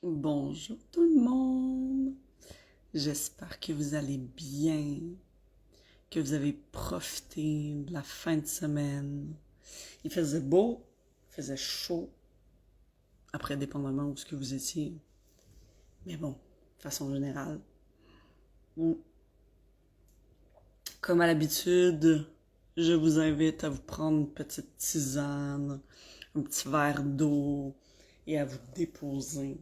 Bonjour tout le monde. J'espère que vous allez bien, que vous avez profité de la fin de semaine. Il faisait beau, il faisait chaud, après dépendamment où ce que vous étiez. Mais bon, de façon générale. Comme à l'habitude, je vous invite à vous prendre une petite tisane, un petit verre d'eau et à vous déposer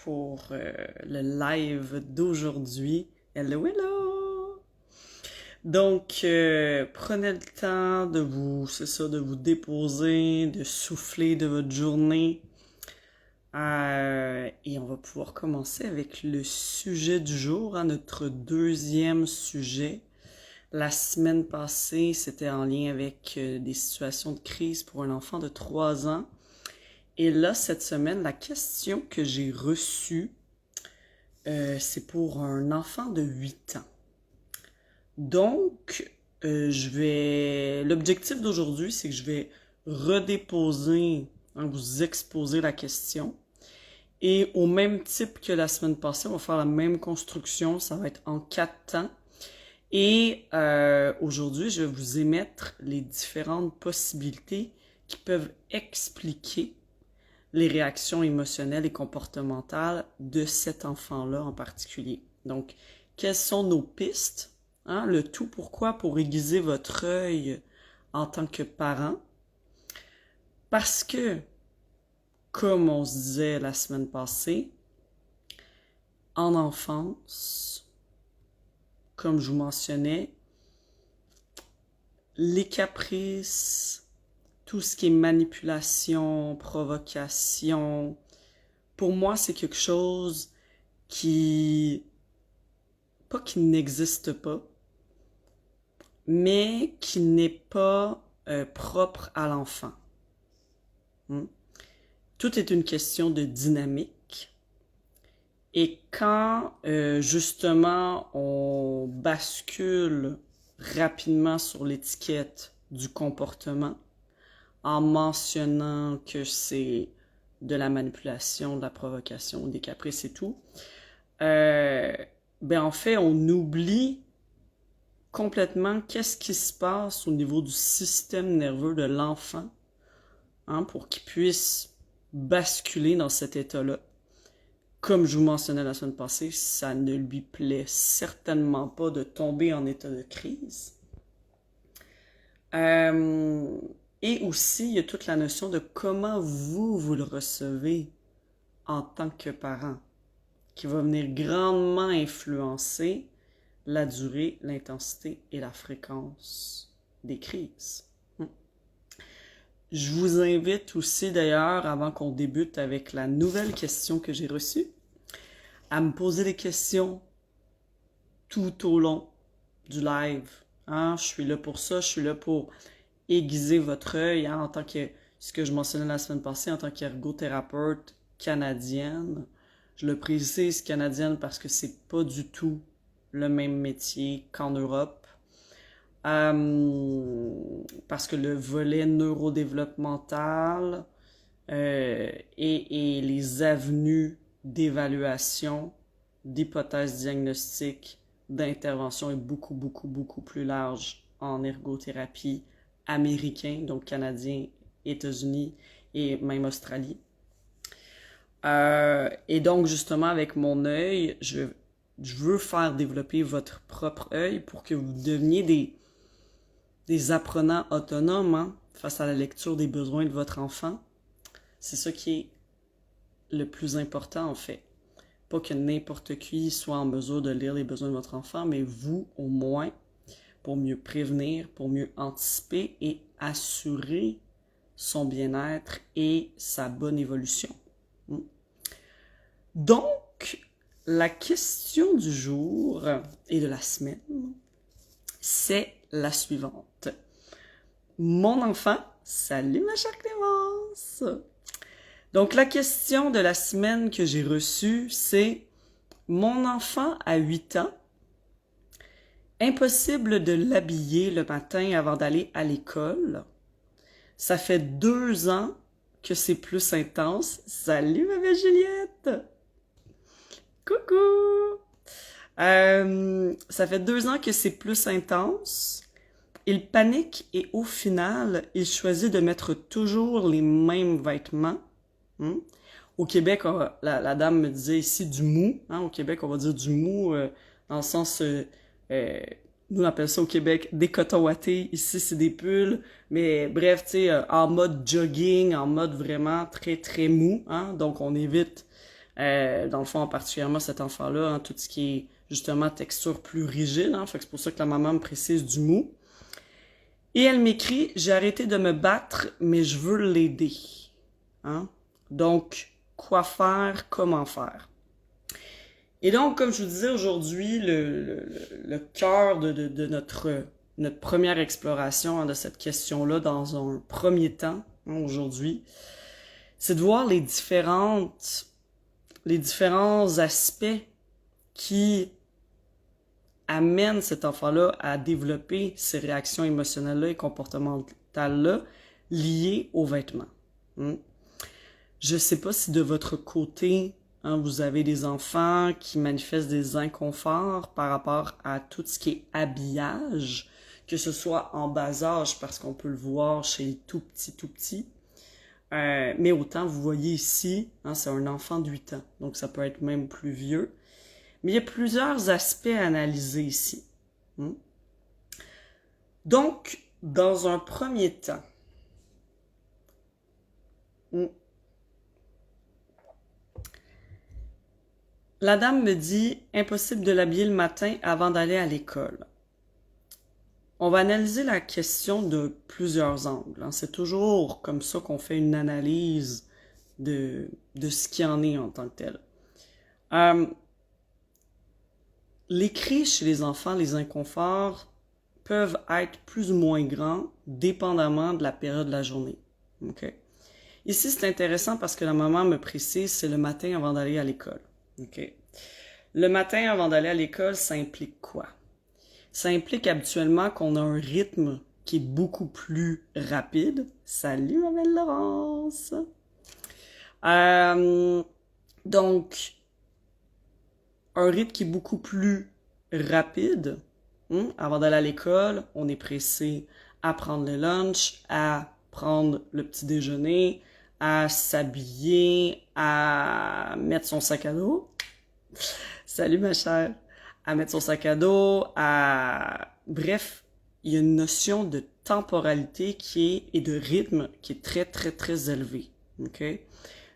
pour le live d'aujourd'hui. Hello, hello! Donc, prenez le temps de vous, c'est ça, de vous déposer, de souffler de votre journée. Et on va pouvoir commencer avec le sujet du jour, hein, notre deuxième sujet. La semaine passée, c'était en lien avec des situations de crise pour un enfant de 3 ans. Et là, cette semaine, la question que j'ai reçue, c'est pour un enfant de 8 ans. Donc, l'objectif d'aujourd'hui, c'est que je vais redéposer, hein, vous exposer la question. Et au même type que la semaine passée, on va faire la même construction. Ça va être en 4 temps. Et aujourd'hui, je vais vous émettre les différentes possibilités qui peuvent expliquer les réactions émotionnelles et comportementales de cet enfant-là en particulier. Donc, quelles sont nos pistes? Hein, le tout pourquoi? Pour aiguiser votre œil en tant que parent. Parce que, comme on se disait la semaine passée, en enfance, comme je vous mentionnais, les caprices, tout ce qui est manipulation, provocation, pour moi, c'est quelque chose pas qui n'existe pas, mais qui n'est pas propre à l'enfant. Tout est une question de dynamique. Et quand justement on bascule rapidement sur l'étiquette du comportement, en mentionnant que c'est de la manipulation, de la provocation, des caprices et tout, en fait, on oublie complètement qu'est-ce qui se passe au niveau du système nerveux de l'enfant, hein, pour qu'il puisse basculer dans cet état-là. Comme je vous mentionnais la semaine passée, ça ne lui plaît certainement pas de tomber en état de crise. Et aussi, il y a toute la notion de comment vous le recevez en tant que parent, qui va venir grandement influencer la durée, l'intensité et la fréquence des crises. Je vous invite aussi d'ailleurs, avant qu'on débute avec la nouvelle question que j'ai reçue, à me poser des questions tout au long du live. Hein? Je suis là pour ça, je suis là pour aiguiser votre œil, hein, en tant que, ce que je mentionnais la semaine passée, en tant qu'ergothérapeute canadienne. Je le précise canadienne parce que c'est pas du tout le même métier qu'en Europe. Parce que le volet neurodéveloppemental et les avenues d'évaluation, d'hypothèses diagnostiques, d'intervention est beaucoup, beaucoup, beaucoup plus large en ergothérapie américain, donc canadien, États-Unis et même Australie. Et donc, justement, avec mon œil, je veux faire développer votre propre œil pour que vous deveniez des apprenants autonomes, hein, face à la lecture des besoins de votre enfant. C'est ça qui est le plus important, en fait. Pas que n'importe qui soit en mesure de lire les besoins de votre enfant, mais vous, au moins, pour mieux prévenir, pour mieux anticiper et assurer son bien-être et sa bonne évolution. Donc, la question du jour et de la semaine, c'est la suivante. Mon enfant, salut ma chère Clémence! Donc, la question de la semaine que j'ai reçue, c'est mon enfant a 8 ans, impossible de l'habiller le matin avant d'aller à l'école. Ça fait 2 ans que c'est plus intense. Salut ma belle Juliette! Coucou! Ça fait 2 ans que c'est plus intense. Il panique et au final, il choisit de mettre toujours les mêmes vêtements. Hmm? Au Québec, la dame me disait ici du mou. Hein? Au Québec, on va dire du mou dans le sens... euh, nous, on appelle ça au Québec des cotons wattés. Ici, c'est des pulls. Mais bref, tu sais, en mode jogging, en mode vraiment très, très mou. Hein? Donc, on évite, dans le fond, particulièrement cet enfant-là, hein, tout ce qui est justement texture plus rigide. Hein? Fait que c'est pour ça que la maman me précise du mou. Et elle m'écrit, j'ai arrêté de me battre, mais je veux l'aider. Hein? Donc, quoi faire, comment faire. Et donc, comme je vous disais aujourd'hui, le cœur de notre première exploration hein, de cette question-là dans un premier temps, hein, aujourd'hui, c'est de voir les différents aspects qui amènent cet enfant-là à développer ces réactions émotionnelles-là et comportementales-là liées aux vêtements. Je sais pas si de votre côté, hein, vous avez des enfants qui manifestent des inconforts par rapport à tout ce qui est habillage, que ce soit en bas âge, parce qu'on peut le voir chez les tout petits, mais autant vous voyez ici, hein, c'est un enfant de 8 ans, donc ça peut être même plus vieux. Mais il y a plusieurs aspects à analyser ici. Donc, dans un premier temps, la dame me dit « Impossible de l'habiller le matin avant d'aller à l'école ». On va analyser la question de plusieurs angles. Hein. C'est toujours comme ça qu'on fait une analyse de ce qu'il en est en tant que tel. Les cris chez les enfants, les inconforts, peuvent être plus ou moins grands, dépendamment de la période de la journée. Okay? Ici, c'est intéressant parce que la maman me précise, c'est le matin avant d'aller à l'école. Okay? Le matin avant d'aller à l'école, ça implique quoi? Ça implique habituellement qu'on a un rythme qui est beaucoup plus rapide. Salut, ma belle Laurence! Donc, un rythme qui est beaucoup plus rapide. Avant d'aller à l'école, on est pressé à prendre le lunch, à prendre le petit déjeuner, à s'habiller, à mettre son sac à dos. Salut ma chère! À mettre son sac à dos, Bref, il y a une notion de temporalité et de rythme qui est très, très, très élevée. Okay?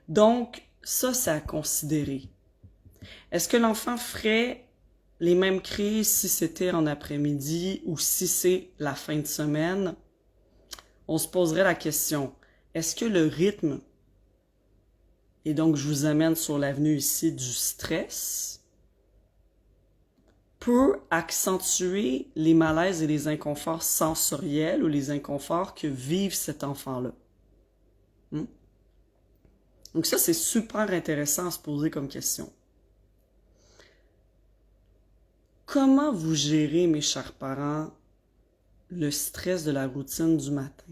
Donc, ça, c'est à considérer. Est-ce que l'enfant ferait les mêmes crises si c'était en après-midi ou si c'est la fin de semaine? On se poserait la question, est-ce que le rythme, et donc je vous amène sur l'avenue ici du stress, peut accentuer les malaises et les inconforts sensoriels ou les inconforts que vive cet enfant-là? Donc ça, c'est super intéressant à se poser comme question. Comment vous gérez, mes chers parents, le stress de la routine du matin?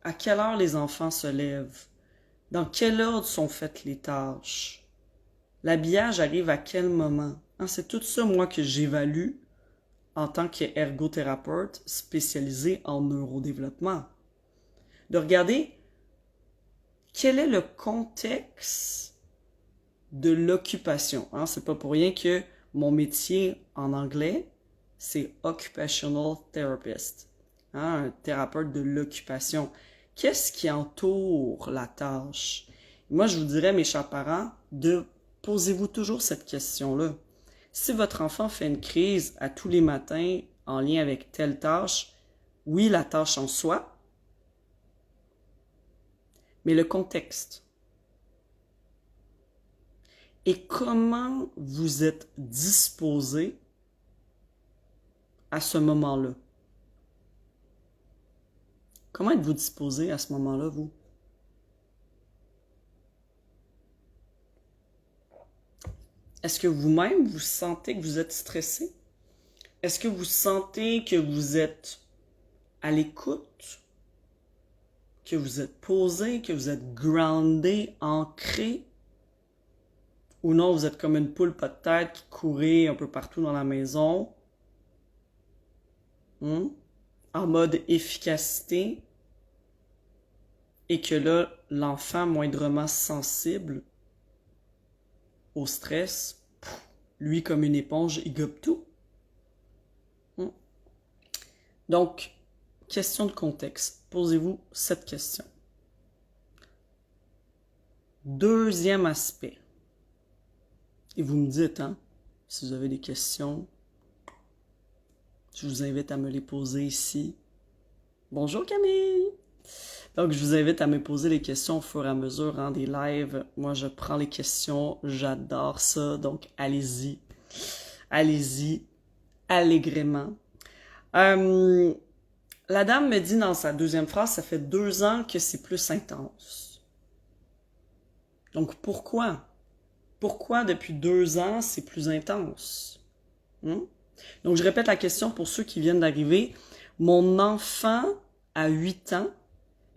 À quelle heure les enfants se lèvent? Dans quel ordre sont faites les tâches? L'habillage arrive à quel moment? Hein, c'est tout ça, moi, que j'évalue en tant qu'ergothérapeute spécialisé en neurodéveloppement. De regarder quel est le contexte de l'occupation. Hein? C'est pas pour rien que mon métier en anglais, c'est Occupational Therapist, hein? Un thérapeute de l'occupation. Qu'est-ce qui entoure la tâche? Moi, je vous dirais, mes chers parents, posez-vous toujours cette question-là. Si votre enfant fait une crise à tous les matins en lien avec telle tâche, oui, la tâche en soi, mais le contexte. Et comment vous êtes disposé à ce moment-là? Comment êtes-vous disposé à ce moment-là, vous? Est-ce que vous-même, vous sentez que vous êtes stressé? Est-ce que vous sentez que vous êtes à l'écoute? que vous êtes posé, que vous êtes groundé, ancré, ou non, vous êtes comme une poule pas de tête qui courait un peu partout dans la maison, en mode efficacité, et que là, l'enfant moindrement sensible au stress, lui comme une éponge, il gobe tout. Donc, question de contexte. Posez-vous cette question. Deuxième aspect. Et vous me dites, si vous avez des questions, je vous invite à me les poser ici. Bonjour Camille! Donc, je vous invite à me poser les questions au fur et à mesure des lives. Moi, je prends les questions, j'adore ça. Donc, allez-y, allègrement. La dame me dit dans sa deuxième phrase, ça fait 2 ans que c'est plus intense. Donc, pourquoi? Pourquoi depuis 2 ans, c'est plus intense? Donc, je répète la question pour ceux qui viennent d'arriver. Mon enfant a 8 ans.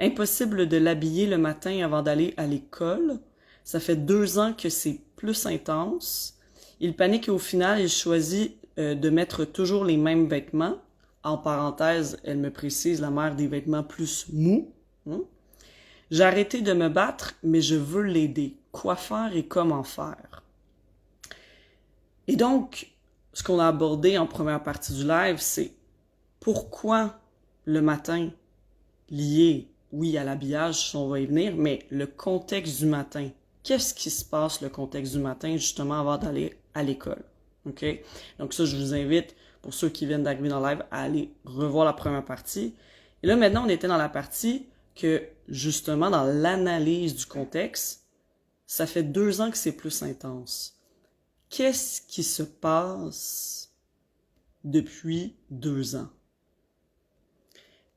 Impossible de l'habiller le matin avant d'aller à l'école. Ça fait 2 ans que c'est plus intense. Il panique et au final, il choisit de mettre toujours les mêmes vêtements. En parenthèse, elle me précise, la mère des vêtements plus mous. J'ai arrêté de me battre, mais je veux l'aider. Quoi faire et comment faire? Et donc, ce qu'on a abordé en première partie du live, c'est pourquoi le matin lié, oui, à l'habillage, on va y venir, mais le contexte du matin. Qu'est-ce qui se passe le contexte du matin, justement, avant d'aller à l'école? OK? Donc ça, je vous invite, pour ceux qui viennent d'arriver dans le live, à aller revoir la première partie. Et là, maintenant, on était dans la partie que, justement, dans l'analyse du contexte, ça fait 2 ans que c'est plus intense. Qu'est-ce qui se passe depuis 2 ans?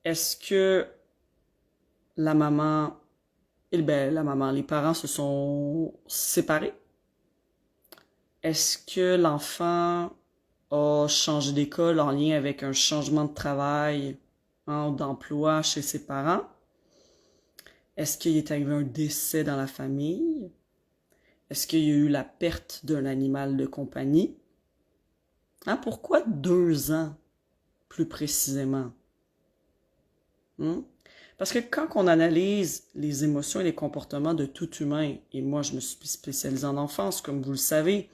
Est-ce que les parents se sont séparés? Est-ce que l'enfant a changé d'école en lien avec un changement de travail, d'emploi chez ses parents? Est-ce qu'il est arrivé un décès dans la famille? Est-ce qu'il y a eu la perte d'un animal de compagnie? Pourquoi 2 ans, plus précisément? Parce que quand on analyse les émotions et les comportements de tout humain, et moi je me suis spécialisée en enfance, comme vous le savez,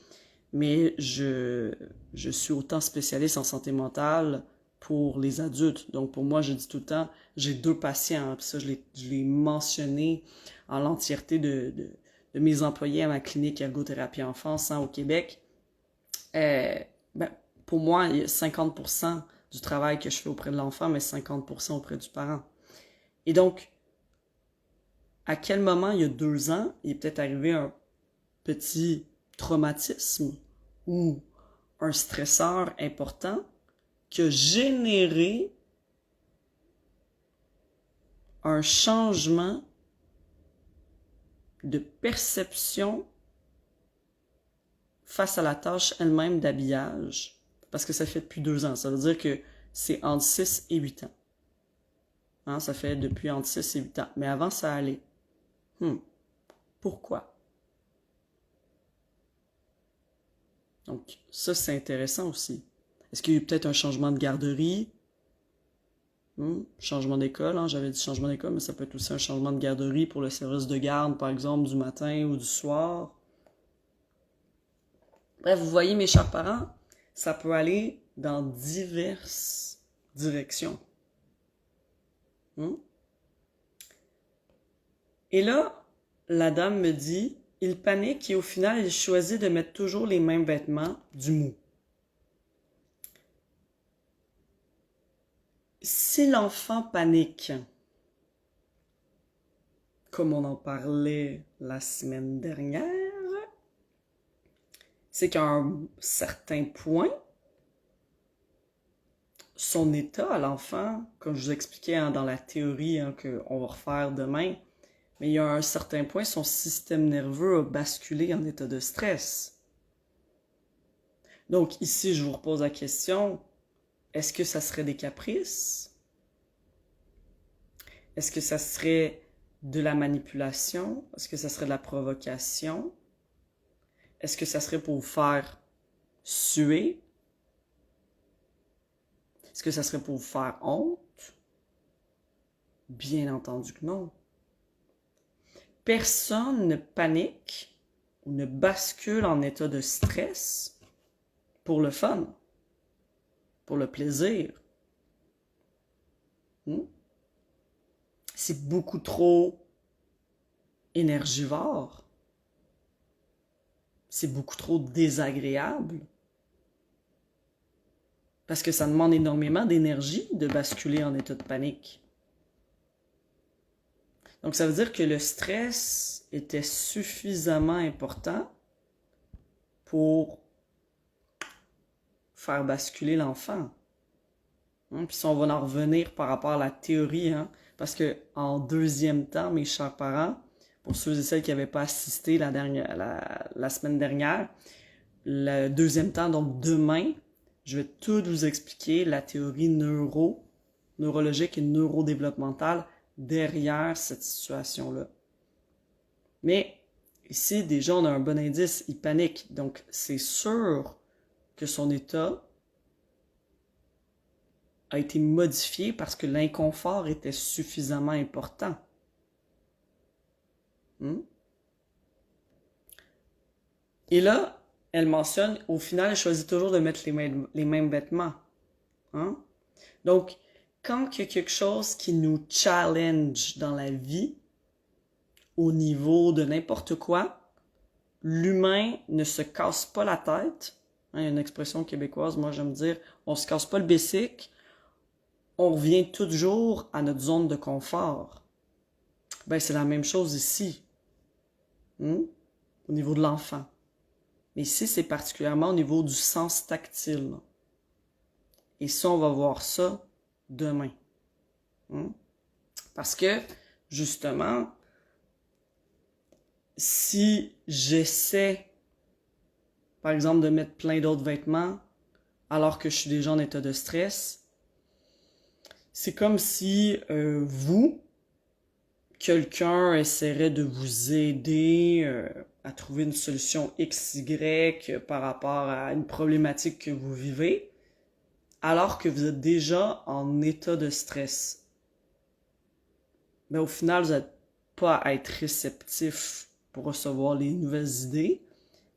mais je suis autant spécialiste en santé mentale pour les adultes. Donc pour moi, je dis tout le temps, j'ai 2 patients, puis ça je l'ai mentionné en l'entièreté de mes employés à ma clinique ergothérapie enfance au Québec. Pour moi, il y a 50% du travail que je fais auprès de l'enfant, mais 50% auprès du parent. Et donc, à quel moment, il y a 2 ans, il est peut-être arrivé un petit traumatisme ou un stresseur important qui a généré un changement de perception face à la tâche elle-même d'habillage. Parce que ça fait depuis 2 ans. Ça veut dire que c'est entre 6 et 8 ans. Ça fait depuis entre 6 et 8 ans. Mais avant, ça allait. Pourquoi? Donc, ça, c'est intéressant aussi. Est-ce qu'il y a eu peut-être un changement de garderie? Changement d'école, j'avais dit changement d'école, mais ça peut être aussi un changement de garderie pour le service de garde, par exemple, du matin ou du soir. Bref, vous voyez, mes chers parents, ça peut aller dans diverses directions. Et là, la dame me dit, il panique et au final, il choisit de mettre toujours les mêmes vêtements du mou. Si l'enfant panique, comme on en parlait la semaine dernière, c'est qu'à un certain point, son état à l'enfant, comme je vous expliquais dans la théorie qu'on va refaire demain, mais il y a un certain point, son système nerveux a basculé en état de stress. Donc ici, je vous repose la question, est-ce que ça serait des caprices? Est-ce que ça serait de la manipulation? Est-ce que ça serait de la provocation? Est-ce que ça serait pour vous faire suer? Est-ce que ça serait pour vous faire honte? Bien entendu que non. Personne ne panique ou ne bascule en état de stress pour le fun, pour le plaisir. C'est beaucoup trop énergivore. C'est beaucoup trop désagréable. Parce que ça demande énormément d'énergie de basculer en état de panique. Donc ça veut dire que le stress était suffisamment important pour faire basculer l'enfant. Puis si on va en revenir par rapport à la théorie, parce que en deuxième temps, mes chers parents, pour ceux et celles qui n'avaient pas assisté la semaine dernière, le deuxième temps, donc demain, je vais tout vous expliquer la théorie neurologique et neurodéveloppementale derrière cette situation-là. Mais ici, déjà, on a un bon indice, il panique. Donc, c'est sûr que son état a été modifié parce que l'inconfort était suffisamment important. Et là, elle mentionne, au final, elle choisit toujours de mettre les mêmes vêtements. Donc, quand il y a quelque chose qui nous challenge dans la vie, au niveau de n'importe quoi, l'humain ne se casse pas la tête. Il y a une expression québécoise, moi j'aime dire, on se casse pas le bessic, on revient toujours à notre zone de confort. Ben, c'est la même chose ici, au niveau de l'enfant. Mais ici, c'est particulièrement au niveau du sens tactile. Et ça, on va voir ça demain. Parce que, justement, si j'essaie, par exemple, de mettre plein d'autres vêtements alors que je suis déjà en état de stress, c'est comme si quelqu'un essaierait de vous aider à trouver une solution XY par rapport à une problématique que vous vivez, alors que vous êtes déjà en état de stress. Mais au final, vous n'êtes pas à être réceptif pour recevoir les nouvelles idées.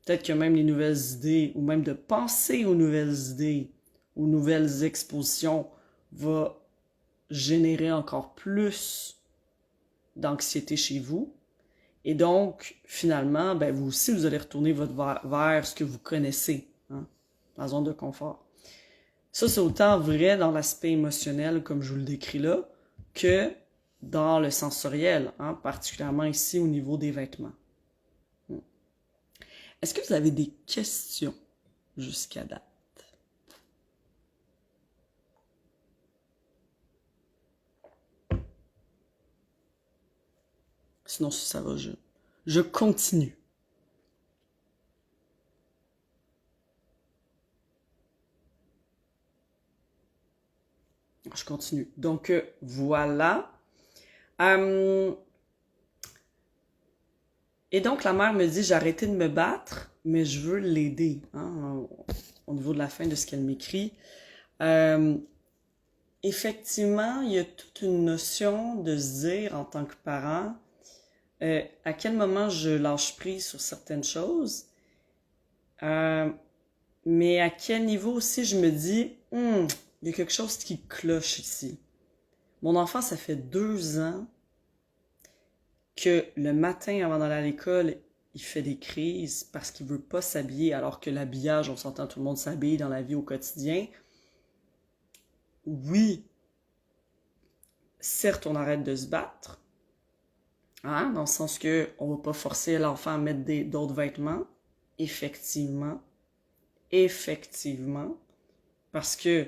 Peut-être que même les nouvelles idées, ou même de penser aux nouvelles idées, aux nouvelles expositions, va générer encore plus d'anxiété chez vous. Et donc, finalement, ben, vous aussi, vous allez retourner vers ce que vous connaissez, la zone de confort. Ça, c'est autant vrai dans l'aspect émotionnel, comme je vous le décris là, que dans le sensoriel, particulièrement ici au niveau des vêtements. Est-ce que vous avez des questions jusqu'à date? Sinon, si ça va, je continue. Je continue. Donc, voilà. Et donc, la mère me dit, j'ai arrêté de me battre, mais je veux l'aider, au niveau de la fin de ce qu'elle m'écrit. Effectivement, il y a toute une notion de se dire, en tant que parent, à quel moment je lâche prise sur certaines choses, mais à quel niveau aussi je me dis, il y a quelque chose qui cloche ici. Mon enfant, ça fait 2 ans que le matin avant d'aller à l'école, il fait des crises parce qu'il veut pas s'habiller, alors que l'habillage, on s'entend, tout le monde s'habille dans la vie au quotidien. Oui, certes, on arrête de se battre, dans le sens que on va pas forcer l'enfant à mettre d'autres vêtements. Effectivement, parce que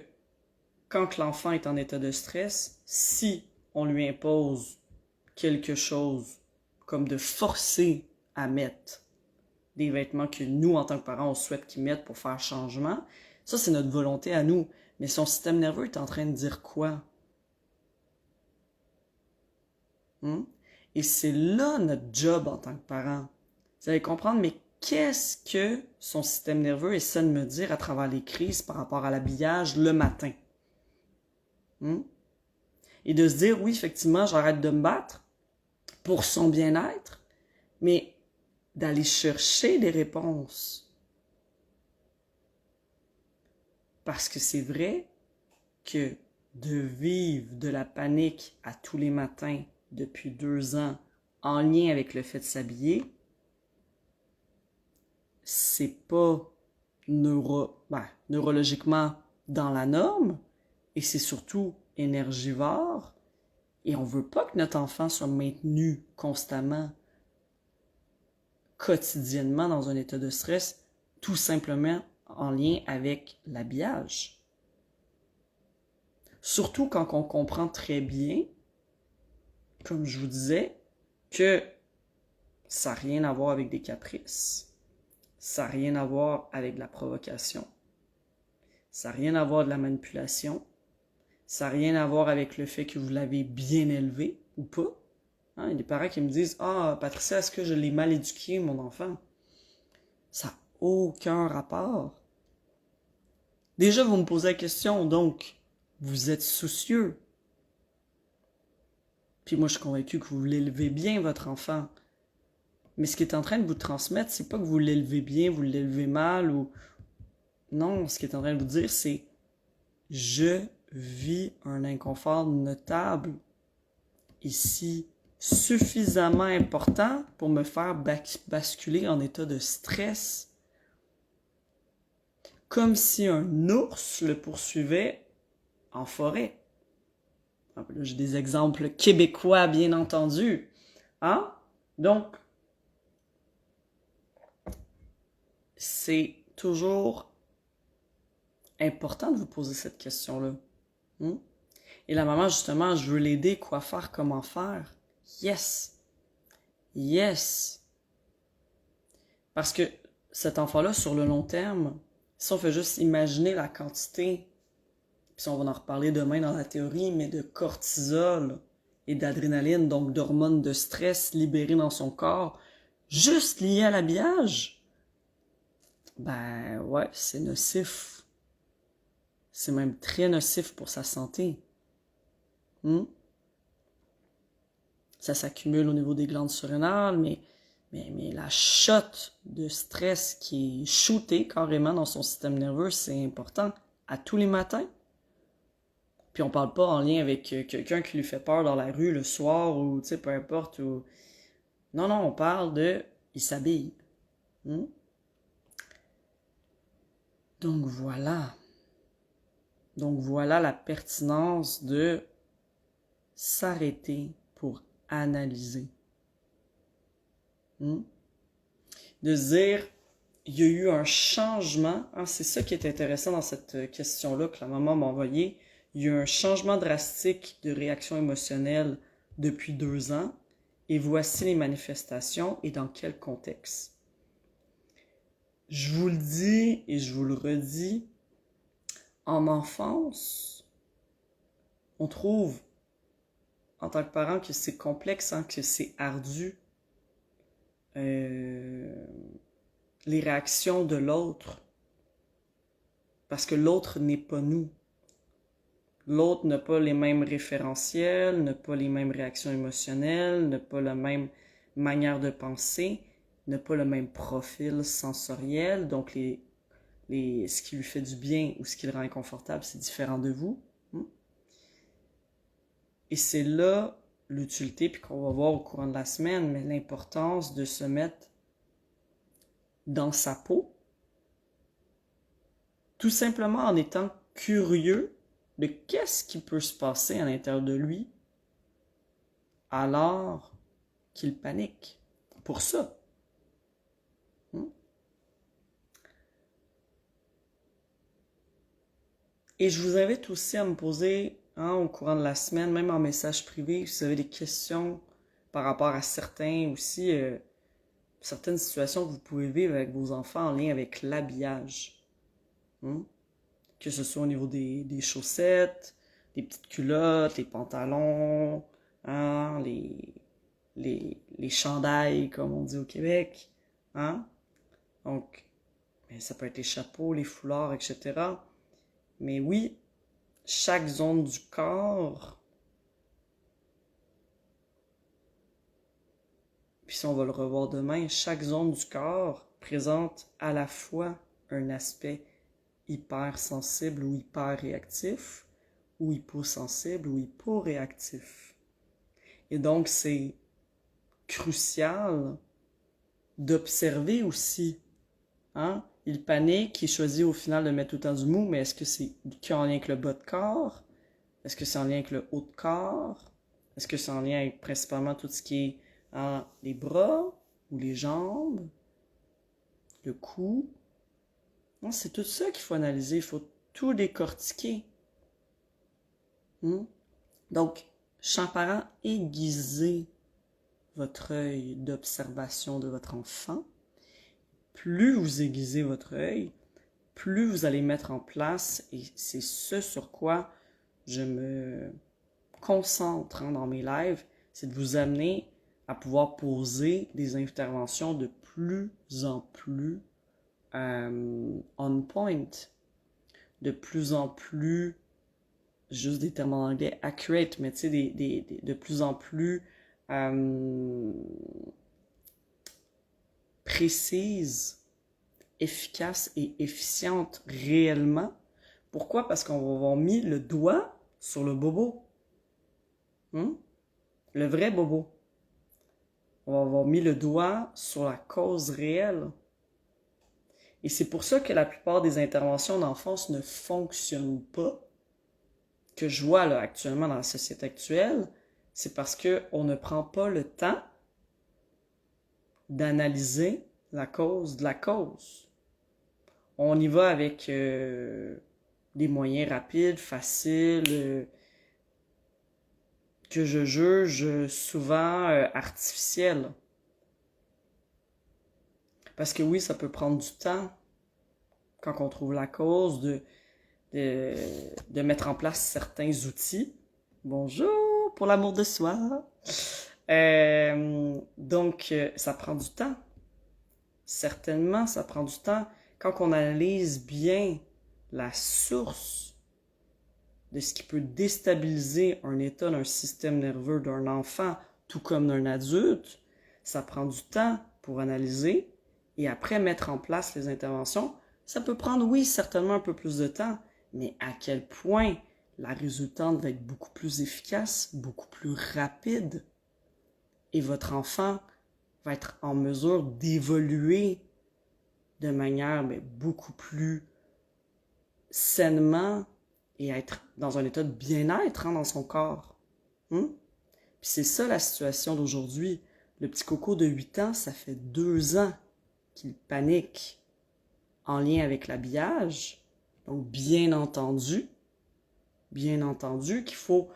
quand l'enfant est en état de stress, si on lui impose quelque chose comme de forcer à mettre des vêtements que nous, en tant que parents, on souhaite qu'ils mettent pour faire changement, ça, c'est notre volonté à nous. Mais son système nerveux est en train de dire quoi? Hein? Et c'est là notre job en tant que parent. Vous allez comprendre, mais qu'est-ce que son système nerveux essaie de me dire à travers les crises par rapport à l'habillage le matin? Hein? Et de se dire, oui, effectivement, j'arrête de me battre pour son bien-être, mais d'aller chercher des réponses. Parce que c'est vrai que de vivre de la panique à tous les matins depuis 2 ans en lien avec le fait de s'habiller, c'est pas neurologiquement dans la norme et c'est surtout énergivore et on veut pas que notre enfant soit maintenu constamment, quotidiennement dans un état de stress, tout simplement en lien avec l'habillage. Surtout quand on comprend très bien, comme je vous disais, que ça n'a rien à voir avec des caprices. Ça n'a rien à voir avec de la provocation. Ça n'a rien à voir de la manipulation. Ça n'a rien à voir avec le fait que vous l'avez bien élevé ou pas. Hein, il y a des parents qui me disent « Ah, Patricia, est-ce que je l'ai mal éduqué, mon enfant? » Ça n'a aucun rapport. Déjà, vous me posez la question, donc, vous êtes soucieux. Puis moi, je suis convaincu que vous l'élevez bien, votre enfant. Mais ce qu'il est en train de vous transmettre, c'est pas que vous l'élevez bien, vous l'élevez mal, ou... Non, ce qu'il est en train de vous dire, c'est « Je vis un inconfort notable ici, suffisamment important pour me faire basculer en état de stress. » Comme si un ours le poursuivait en forêt. Là, j'ai des exemples québécois, bien entendu. Hein? Donc, c'est toujours important de vous poser cette question-là. Et la maman, justement, je veux l'aider, quoi faire, comment faire. Yes! Yes! Parce que cet enfant-là, sur le long terme, si on fait juste imaginer la quantité, puis on va en reparler demain dans la théorie, mais de cortisol et d'adrénaline, donc d'hormones de stress libérées dans son corps, juste liées à l'habillage, ben ouais, c'est nocif. C'est même très nocif pour sa santé. Ça s'accumule au niveau des glandes surrénales, mais la shot de stress qui est shootée carrément dans son système nerveux, c'est important à tous les matins. Puis on parle pas en lien avec quelqu'un qui lui fait peur dans la rue le soir ou, tu sais, peu importe. Ou... Non, on parle de... il s'habille. Donc voilà. Donc voilà la pertinence de s'arrêter pour analyser. De dire, il y a eu un changement. Hein, c'est ça qui est intéressant dans cette question-là que la maman m'a envoyée. Il y a eu un changement drastique de réaction émotionnelle depuis 2 ans. Et voici les manifestations et dans quel contexte. Je vous le dis et je vous le redis, en enfance, on trouve en tant que parent que c'est complexe, hein, que c'est ardu. Les réactions de l'autre. Parce que l'autre n'est pas nous. L'autre n'a pas les mêmes référentiels, n'a pas les mêmes réactions émotionnelles, n'a pas la même manière de penser, n'a pas le même profil sensoriel. Donc, ce qui lui fait du bien ou ce qui le rend inconfortable, c'est différent de vous. Et c'est là l'utilité, puis qu'on va voir au courant de la semaine, mais l'importance de se mettre dans sa peau, tout simplement en étant curieux de qu'est-ce qui peut se passer à l'intérieur de lui alors qu'il panique pour ça. Et je vous invite aussi à me poser, au courant de la semaine, même en message privé, si vous avez des questions par rapport à certaines situations que vous pouvez vivre avec vos enfants en lien avec l'habillage. Que ce soit au niveau des chaussettes, des petites culottes, les pantalons, hein, les chandails, comme on dit au Québec, hein? Donc, ben, ça peut être les chapeaux, les foulards, etc. Mais oui, chaque zone du corps, puis si on va le revoir demain, chaque zone du corps présente à la fois un aspect hypersensible ou hyperréactif, ou hyposensible ou hyporéactif. Et donc, c'est crucial d'observer aussi. Hein? Il panique, il choisit au final de mettre tout le temps du mou, mais est-ce que c'est en lien avec le bas de corps? Est-ce que c'est en lien avec le haut de corps? Est-ce que c'est en lien avec principalement tout ce qui est les bras ou les jambes? Le cou? Non, c'est tout ça qu'il faut analyser, il faut tout décortiquer. Donc, chers parents, aiguisez votre œil d'observation de votre enfant. Plus vous aiguisez votre œil, plus vous allez mettre en place, et c'est ce sur quoi je me concentre dans mes lives, c'est de vous amener à pouvoir poser des interventions de plus en plus on point, de plus en plus, juste des termes en anglais, accurate, mais tu sais, de plus en plus précises, efficaces et efficientes réellement. Pourquoi? Parce qu'on va avoir mis le doigt sur le bobo. Le vrai bobo. On va avoir mis le doigt sur la cause réelle. Et c'est pour ça que la plupart des interventions d'enfance ne fonctionnent pas, que je vois là, actuellement dans la société actuelle, c'est parce qu'on ne prend pas le temps d'analyser la cause de la cause. On y va avec des moyens rapides, faciles, que je juge souvent artificiels. Parce que oui, ça peut prendre du temps, quand on trouve la cause, de mettre en place certains outils. Bonjour, pour l'amour de soi. Donc, ça prend du temps. Certainement, ça prend du temps. Quand on analyse bien la source de ce qui peut déstabiliser un état d'un système nerveux d'un enfant, tout comme d'un adulte, ça prend du temps pour analyser et après mettre en place les interventions. Ça peut prendre, oui, certainement un peu plus de temps, mais à quel point la résultante va être beaucoup plus efficace, beaucoup plus rapide, et votre enfant va être en mesure d'évoluer de manière beaucoup plus sainement et être dans un état de bien-être dans son corps. Puis c'est ça la situation d'aujourd'hui. Le petit coco de 8 ans, ça fait 2 ans qu'il panique en lien avec l'habillage. Donc, bien entendu qu'il faut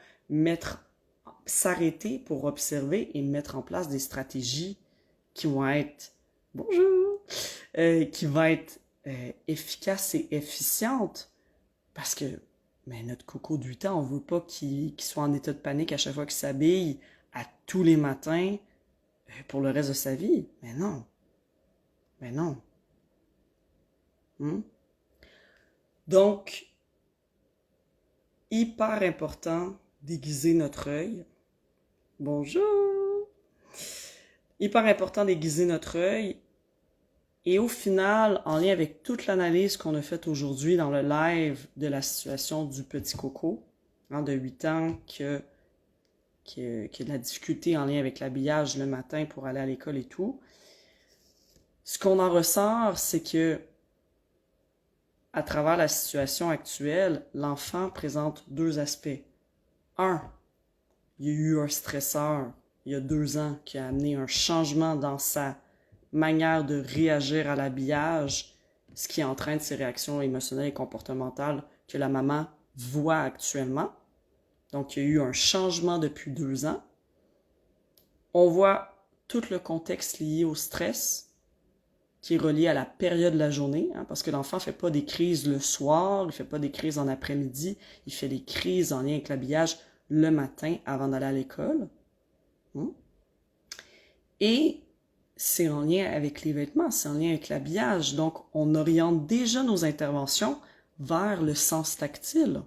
s'arrêter pour observer et mettre en place des stratégies qui vont être, qui vont être efficaces et efficientes. Parce que notre coco de 8 ans, on veut pas qu'il soit en état de panique à chaque fois qu'il s'habille, à tous les matins, pour le reste de sa vie. Mais non. Donc, hyper important d'aiguiser notre œil. Bonjour! Hyper important d'aiguiser notre œil. Et au final, en lien avec toute l'analyse qu'on a faite aujourd'hui dans le live de la situation du petit coco, de 8 ans, qui a de la difficulté en lien avec l'habillage le matin pour aller à l'école et tout, ce qu'on en ressort, c'est que à travers la situation actuelle, l'enfant présente 2 aspects. 1, il y a eu un stresseur il y a 2 ans qui a amené un changement dans sa manière de réagir à l'habillage, ce qui entraîne ces réactions émotionnelles et comportementales que la maman voit actuellement. Donc, il y a eu un changement depuis 2 ans. On voit tout le contexte lié au stress, qui est relié à la période de la journée, parce que l'enfant ne fait pas des crises le soir, il ne fait pas des crises en après-midi, il fait des crises en lien avec l'habillage le matin avant d'aller à l'école. Et c'est en lien avec les vêtements, c'est en lien avec l'habillage. Donc, on oriente déjà nos interventions vers le sens tactile.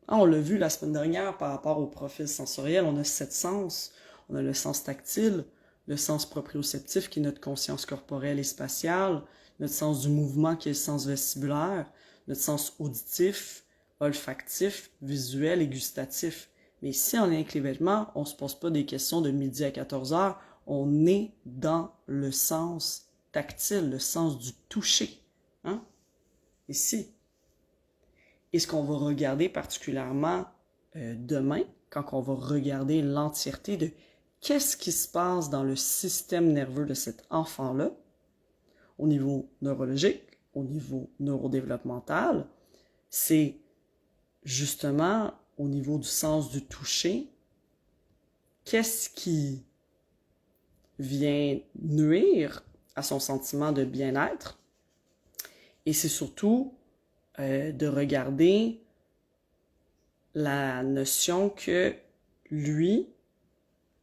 On l'a vu la semaine dernière par rapport au profil sensoriel, on a 7 sens. On a le sens tactile, le sens proprioceptif qui est notre conscience corporelle et spatiale, notre sens du mouvement qui est le sens vestibulaire, notre sens auditif, olfactif, visuel et gustatif. Mais ici, en lien avec les vêtements, on ne se pose pas des questions de midi à 14 heures, on est dans le sens tactile, le sens du toucher. Hein? Ici. Et ce qu'on va regarder particulièrement demain, quand on va regarder l'entièreté de qu'est-ce qui se passe dans le système nerveux de cet enfant-là, au niveau neurologique, au niveau neurodéveloppemental, c'est justement au niveau du sens du toucher, qu'est-ce qui vient nuire à son sentiment de bien-être. Et c'est surtout de regarder la notion que lui,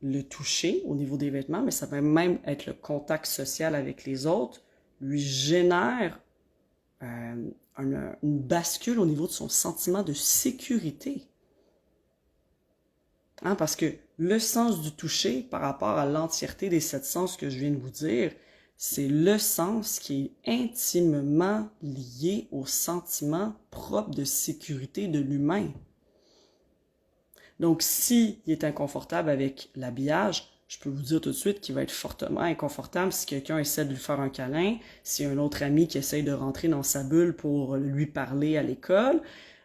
le toucher au niveau des vêtements, mais ça va même être le contact social avec les autres, lui génère une bascule au niveau de son sentiment de sécurité. Hein, parce que le sens du toucher, par rapport à l'entièreté des 7 sens que je viens de vous dire, c'est le sens qui est intimement lié au sentiment propre de sécurité de l'humain. Donc, s'il est inconfortable avec l'habillage, je peux vous dire tout de suite qu'il va être fortement inconfortable si quelqu'un essaie de lui faire un câlin, s'il y a un autre ami qui essaie de rentrer dans sa bulle pour lui parler à l'école,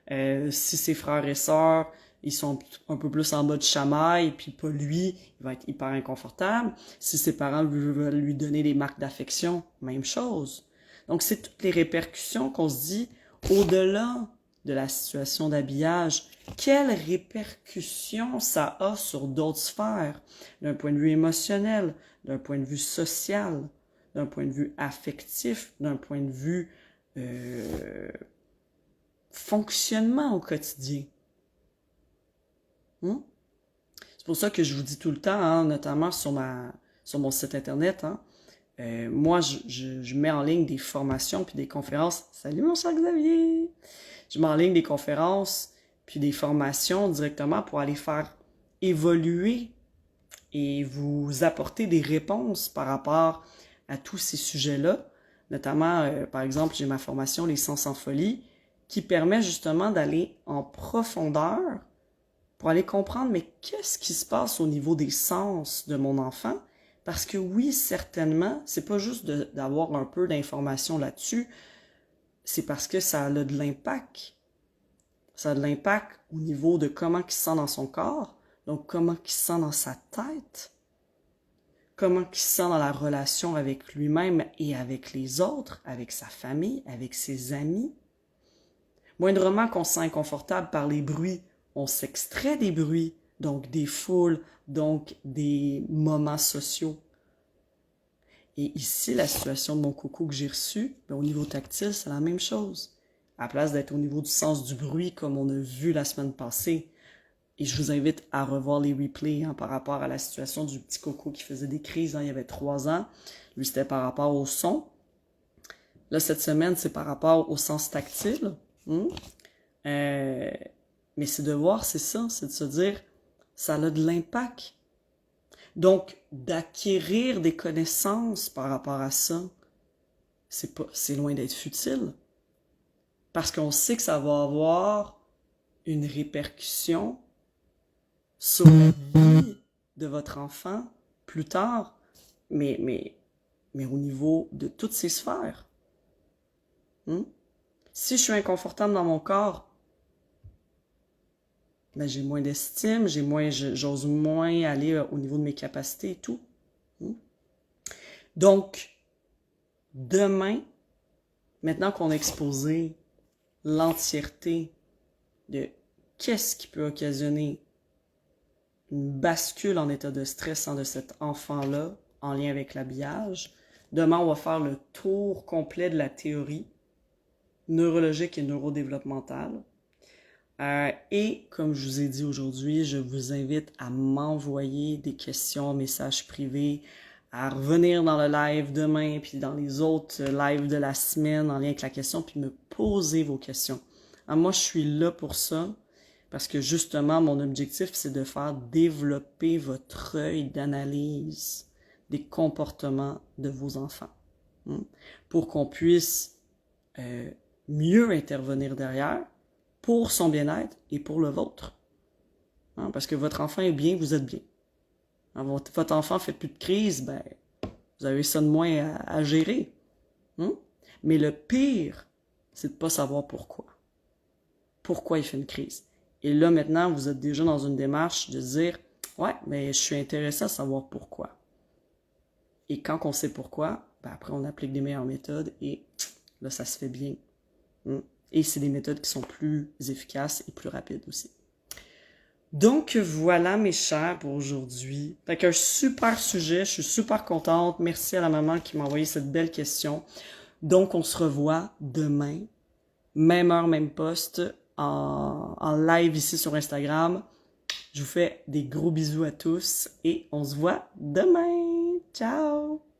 si ses frères et sœurs, ils sont un peu plus en mode chamaille, puis pas lui, il va être hyper inconfortable. Si ses parents veulent lui donner des marques d'affection, même chose. Donc, c'est toutes les répercussions qu'on se dit au-delà de la situation d'habillage. Quelles répercussions ça a sur d'autres sphères, d'un point de vue émotionnel, d'un point de vue social, d'un point de vue affectif, d'un point de vue fonctionnement au quotidien. C'est pour ça que je vous dis tout le temps, hein, notamment sur mon site internet, hein, moi, je mets en ligne des formations puis des conférences. Salut mon cher Xavier! Je mets en ligne des conférences puis des formations directement pour aller faire évoluer et vous apporter des réponses par rapport à tous ces sujets-là. Notamment, par exemple, j'ai ma formation Les Sens en folie qui permet justement d'aller en profondeur pour aller comprendre, mais qu'est-ce qui se passe au niveau des sens de mon enfant? Parce que oui, certainement, c'est pas juste d'avoir un peu d'informations là-dessus, c'est parce que ça a de l'impact. Ça a de l'impact au niveau de comment il se sent dans son corps, donc comment il se sent dans sa tête, comment il se sent dans la relation avec lui-même et avec les autres, avec sa famille, avec ses amis. Moindrement qu'on se sent inconfortable par les bruits, on s'extrait des bruits, donc des foules, donc des moments sociaux. Et ici, la situation de mon coco que j'ai reçu, au niveau tactile, c'est la même chose. À la place d'être au niveau du sens du bruit, comme on a vu la semaine passée. Et je vous invite à revoir les replays hein, par rapport à la situation du petit coco qui faisait des crises. Hein, il y avait 3 ans. Lui, c'était par rapport au son. Là, cette semaine, c'est par rapport au sens tactile. Mais c'est de voir, c'est ça, c'est de se dire, ça a de l'impact. Donc, d'acquérir des connaissances par rapport à ça, c'est loin d'être futile. Parce qu'on sait que ça va avoir une répercussion sur la vie de votre enfant plus tard, mais au niveau de toutes ces sphères. Si je suis inconfortable dans mon corps, ben j'ai moins d'estime, j'ose moins aller au niveau de mes capacités et tout. Donc, demain, maintenant qu'on a exposé l'entièreté de qu'est-ce qui peut occasionner une bascule en état de stress de cet enfant-là en lien avec l'habillage, demain, on va faire le tour complet de la théorie neurologique et neurodéveloppementale. Et comme je vous ai dit aujourd'hui, je vous invite à m'envoyer des questions, messages privés, à revenir dans le live demain, puis dans les autres lives de la semaine en lien avec la question, puis me poser vos questions. Alors moi, je suis là pour ça, parce que justement, mon objectif, c'est de faire développer votre œil d'analyse des comportements de vos enfants, pour qu'on puisse mieux intervenir derrière pour son bien-être et pour le vôtre. Parce que votre enfant est bien, vous êtes bien. Votre enfant fait plus de crise, ben, vous avez ça de moins à gérer. Mais le pire, c'est de pas savoir pourquoi. Pourquoi il fait une crise. Et là, maintenant, vous êtes déjà dans une démarche de dire, ouais, mais je suis intéressé à savoir pourquoi. Et quand on sait pourquoi, ben après, on applique des meilleures méthodes et là, ça se fait bien. Et c'est des méthodes qui sont plus efficaces et plus rapides aussi. Donc voilà mes chers pour aujourd'hui. Fait qu'un super sujet, je suis super contente. Merci à la maman qui m'a envoyé cette belle question. Donc on se revoit demain, même heure, même poste, en live ici sur Instagram. Je vous fais des gros bisous à tous et on se voit demain. Ciao!